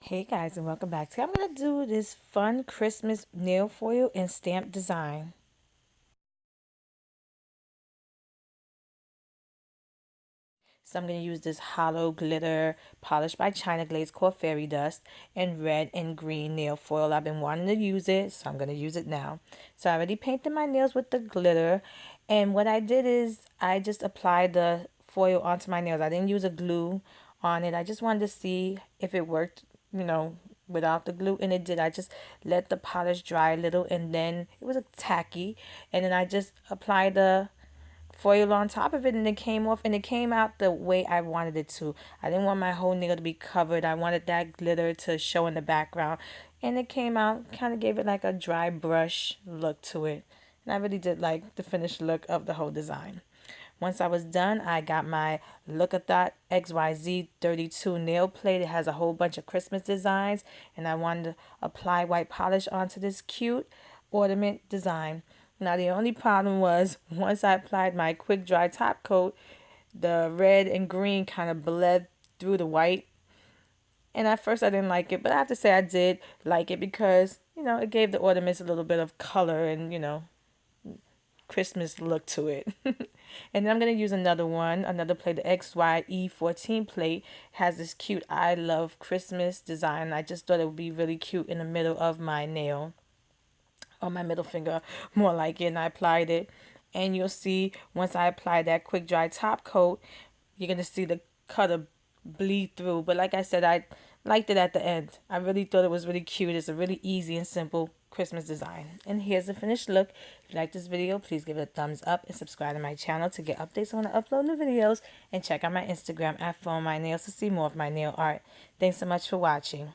Hey guys, and welcome back. Today I'm going to do this fun Christmas nail foil and stamp design. So I'm going to use this hollow glitter polished by China Glaze called Fairy Dust and red and green nail foil. I've been wanting to use it, so I'm going to use it now. So I already painted my nails with the glitter, and what I did is I just applied the foil onto my nails. I didn't use a glue on it. I just wanted to see if it worked, you know, without the glue, and it did. I just let the polish dry a little, and then it was a tacky, and then I just applied the foil on top of it, and it came off, and it came out the way I wanted it to. I didn't want my whole nail to be covered. I wanted that glitter to show in the background, and it came out, kind of gave it like a dry brush look to it, and I really did like the finished look of the whole design. Once I was done, I got my Lookathot XY-Z32 nail plate. It has a whole bunch of Christmas designs, and I wanted to apply white polish onto this cute ornament design. Now, the only problem was once I applied my quick dry top coat, the red and green kind of bled through the white. And at first I didn't like it, but I have to say I did like it because, it gave the ornaments a little bit of color and, Christmas look to it. And then I'm going to use another plate, the XY-E14 plate. It has this cute I love Christmas design. I just thought it would be really cute in the middle of my nail, or my middle finger, more like it, and I applied it. And you'll see once I apply that quick dry top coat, you're going to see the color bleed through. But like I said, I liked it at the end. I really thought it was really cute. It's a really easy and simple Christmas design. And here's the finished look. If you like this video, please give it a thumbs up and subscribe to my channel to get updates on when I upload new videos. And check out my Instagram at FoamMyNails to see more of my nail art. Thanks so much for watching.